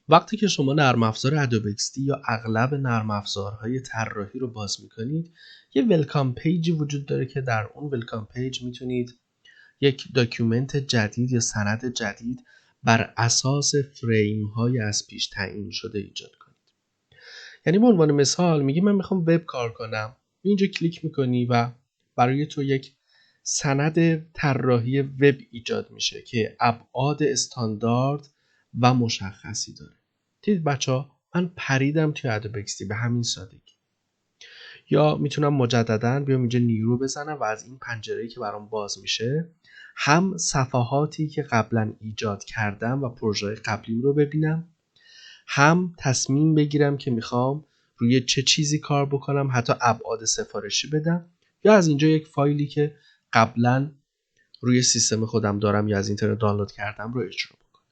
وقتی که شما نرم افزار ادوب اکسدی یا اغلب نرم افزارهای طراحی رو باز میکنید، یه ولکام پیجی وجود داره که در اون ولکام پیج میتونید یک داکیومنت جدید یا سند جدید بر اساس فریم های از پیش تعیین شده ایجاد کنید. یعنی به عنوان مثال میگی من میخوام وب کار کنم، اینجا کلیک میکنی و برای تو یک سند طراحی وب ایجاد میشه که ابعاد استاندارد و مشخصی داره. دیدید بچه‌ها، من پریدم توی ادوب اکسدی به همین سادگی. یا میتونم مجددا بیام اینجا نیو بزنم و از این پنجره‌ای که برام باز میشه هم صفحاتی که قبلا ایجاد کردم و پروژه‌های قبلیم رو ببینم، هم تصمیم بگیرم که میخوام روی چه چیزی کار بکنم، حتی ابعاد سفارشی بدم، یا از اینجا یک فایلی که قبلا روی سیستم خودم دارم یا از اینترنت دانلود کردم رو اجرا بکنم.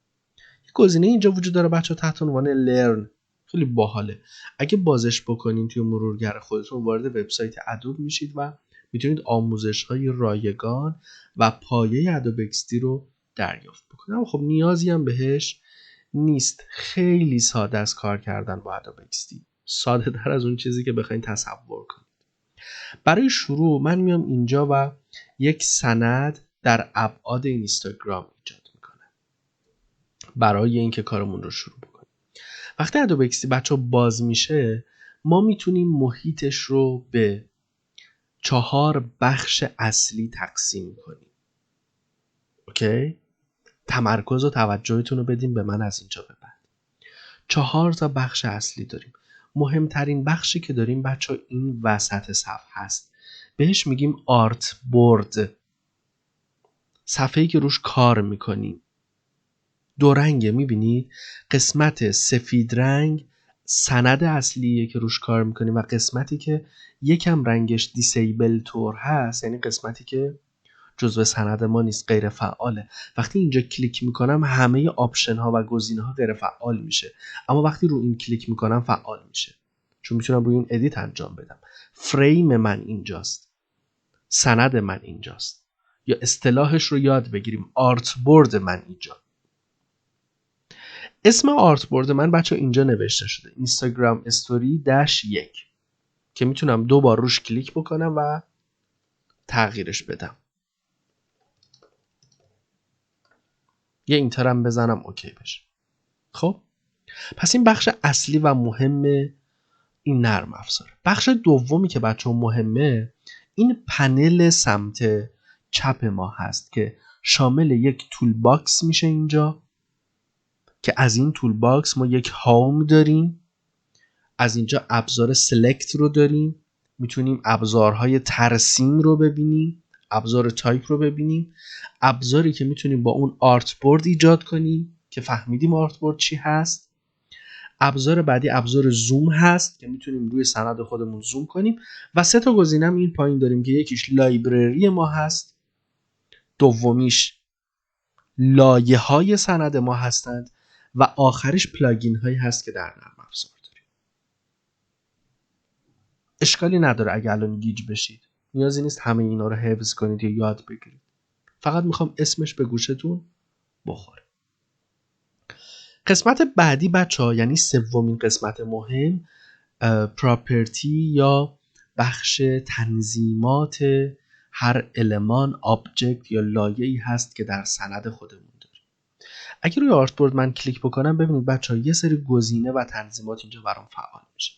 یک گزینه اینجا وجود داره بچه‌ها تحت عنوان لرن، خیلی باحاله. اگه بازش بکنین توی مرورگر خودتون وارد وبسایت ادوب میشید و میتونید آموزش‌های رایگان و پایه ادوب اکسدی رو دریافت بکنید. اما خب نیازی هم بهش نیست، خیلی ساده است کار کردن با ادوب اکسدی، ساده تر از اون چیزی که بخواید تصور کنید. برای شروع من میام اینجا و یک سند در ابعاد اینستاگرام ایجاد میکنم برای اینکه کارمون رو شروع بکنیم. وقتی ادوب اکسدی بچه‌ها باز میشه، ما میتونیم محیطش رو به 4 بخش اصلی تقسیم کنیم. اوکی؟ تمرکز و توجهتون رو بدیم به من از اینجا به بعد. 4 تا بخش اصلی داریم. مهمترین بخشی که داریم بچه‌ها این وسط صفحه هست. بهش میگیم آرت بورد. صفحه‌ای که روش کار میکنیم. دو رنگه، میبینید؟ قسمت سفید رنگ سند اصلیه که روش کار میکنیم و قسمتی که یکم رنگش دیسیبل تور هست، یعنی قسمتی که جزو سند ما نیست، غیر فعاله. وقتی اینجا کلیک میکنم همه آپشن ها و گزینه ها غیر فعال میشه، اما وقتی رو این کلیک میکنم فعال میشه، چون میتونم روی این ادیت انجام بدم. فریم من اینجاست، سند من اینجاست، یا اصطلاحش رو یاد بگیریم آرت بورد من اینجا. اسم آرت بورد من بچه اینجا نوشته شده اینستاگرام استوری -1 که میتونم 2 بار روش کلیک بکنم و تغییرش بدم. یه اینترم بزنم اوکی بشه. خب پس این بخش اصلی و مهم این نرم افزاره. بخش دومی که بچه مهمه این پنل سمت چپ ما هست که شامل یک تول باکس میشه اینجا، که از این تول باکس ما یک هوم داریم، از اینجا ابزار سلکت رو داریم، میتونیم ابزارهای ترسیم رو ببینیم، ابزار تایپ رو ببینیم، ابزاری که میتونیم با اون آرت بورد ایجاد کنیم که فهمیدیم آرت بورد چی هست. ابزار بعدی ابزار زوم هست که میتونیم روی سند خودمون زوم کنیم و 3 تا گزینه هم این پایین داریم که یکیش لایبرری ما هست، دومیش لایه های سند ما هستند و آخرش پلاگین هایی هست که در نرم افزار داریم. اشکالی نداره اگه الان گیج بشید، نیازی نیست همه اینا رو حفظ کنید یا یاد بگیرید، فقط میخوام اسمش به گوشتون بخوره. قسمت بعدی بچه‌ها، یعنی سومین قسمت مهم، پراپرتی یا بخش تنظیمات هر المان، آبجکت یا لایه‌ای هست که در سند خودمون داریم. اگه روی آرت بورد من کلیک بکنم ببینید بچه‌ها یه سری گزینه و تنظیمات اینجا برام فعال میشه.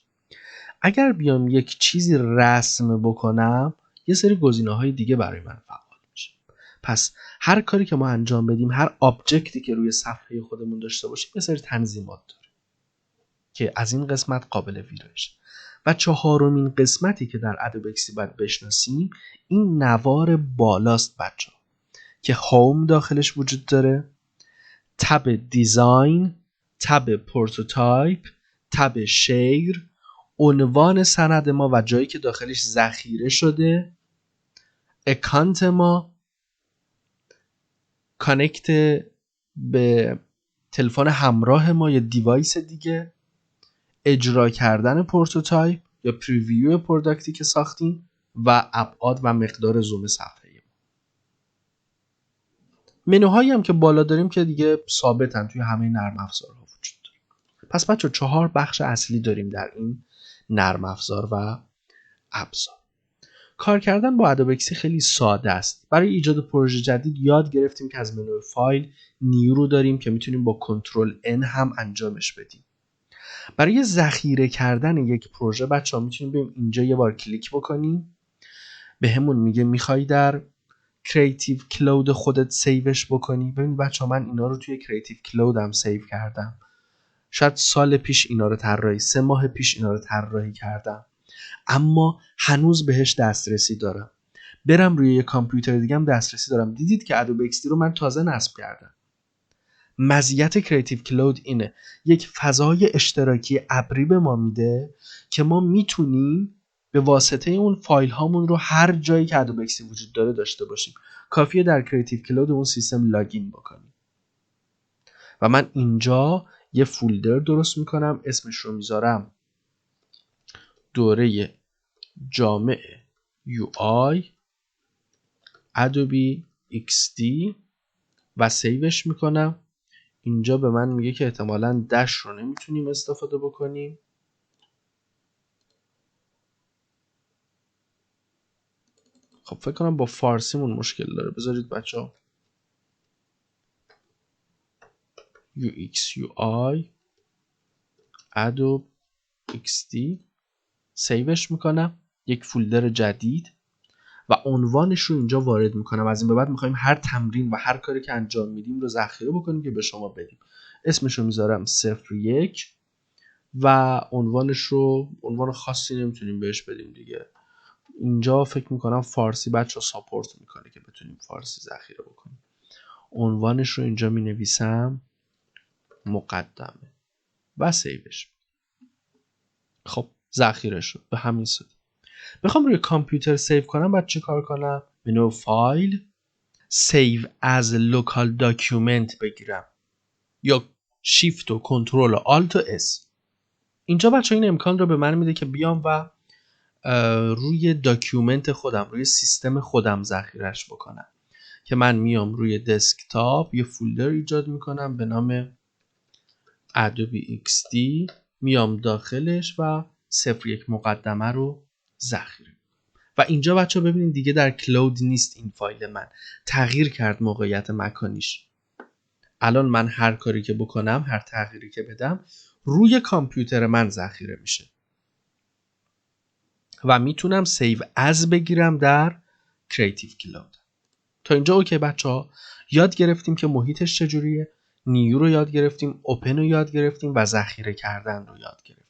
اگر بیام یک چیزی رسم بکنم یه سری گزینه‌های دیگه برای من فعال میشه. پس هر کاری که ما انجام بدیم، هر آبجکتی که روی صفحه خودمون داشته باشیم یه سری تنظیمات داره که از این قسمت قابل ویرایش. و 4مین قسمتی که در ادوب اکسدی باید بشناسیم این نوار بالاست بچه‌ها که هوم داخلش وجود داره، تب دیزاین، تب پروتوتایپ، تب شیر، عنوان سند ما و جایی که داخلش ذخیره شده، اکانت ما، کانکت به تلفن همراه ما یا دیوایس دیگه، اجرا کردن پروتوتایپ یا پریویو پروداکتی که ساختیم و ابعاد و مقدار زوم صفحه. منوهایی هم که بالا داریم که دیگه ثابتن توی همه نرم افزارها وجود داره. پس بچه 4 بخش اصلی داریم در این نرم افزار و ابزار. کار کردن با ادوب اکسی خیلی ساده است. برای ایجاد پروژه جدید یاد گرفتیم که از منوی فایل نیو رو داریم که میتونیم با کنترل N هم انجامش بدیم. برای ذخیره کردن یک پروژه بچه‌ها میتونیم بریم اینجا یه بار کلیک بکنیم، بهمون میگه میخوای در کریتیو کلود خودت سیوش بکنی. ببین بچه‌ها من اینا رو توی کریتیو کلودم سیو کردم. شاید سال پیش اینا رو طراحی 3 ماه پیش اینا رو طراحی کردم، اما هنوز بهش دسترسی دارم. برم روی یه کامپیوتر دیگه هم دسترسی دارم. دیدید که ادوب اکس دی رو من تازه نصب کردم. مزیت کریتیو کلود اینه، یک فضای اشتراکی ابری به ما میده که ما میتونیم به واسطه اون فایل هامون رو هر جایی که ادوب اکس دی وجود داره داشته باشیم. کافیه در کریتیو کلود اون سیستم لاگین بکنیم. و من اینجا یه فولدر درست میکنم، اسمش رو میذارم دوره جامع UI Adobe XD و سیوش میکنم. اینجا به من میگه که احتمالاً دش رو نمیتونیم استفاده بکنیم. خب فکر کنم با فارسیمون مشکل داره. بذارید بچه‌ها UX UI Adobe XD سیوش میکنم، یک فولدر جدید و عنوانش رو اینجا وارد میکنم. از این به بعد میخوایم هر تمرین و هر کاری که انجام میدیم رو ذخیره بکنیم که به شما بدیم. اسمش رو میذارم 01 و عنوانش رو عنوان خاصی نمیتونیم بهش بدیم دیگه. اینجا فکر میکنم فارسی بچه ها ساپورت میکنه که بتونیم فارسی ذخیره بکنیم. عنوانش رو اینجا مینویسم مقدمه و سیوش. خب ذخیره شد به همین صورت. بخوام روی کامپیوتر سیو کنم بعد چه کار کنم؟ منو فایل سیو از لوکال داکیومنت بگیرم یا شیفت و کنترل و آلت و اس. اینجا بچه این امکان رو به من میده که بیام و روی داکیومنت خودم، روی سیستم خودم ذخیرش بکنم که من میام روی دسکتاپ یه فولدر ایجاد میکنم به نام Adobe XD، میام داخلش و 01 مقدمه رو ذخیره. و اینجا بچه ببینید دیگه در کلود نیست این فایل من، تغییر کرد موقعیت مکانیش. الان من هر کاری که بکنم، هر تغییری که بدم روی کامپیوتر من ذخیره میشه و میتونم سیو از بگیرم در کریتیو کلود. تا اینجا اوکی بچه ها؟ یاد گرفتیم که محیطش چجوریه، نیو رو یاد گرفتیم، اوپن رو یاد گرفتیم و ذخیره کردن رو یاد گرفتیم.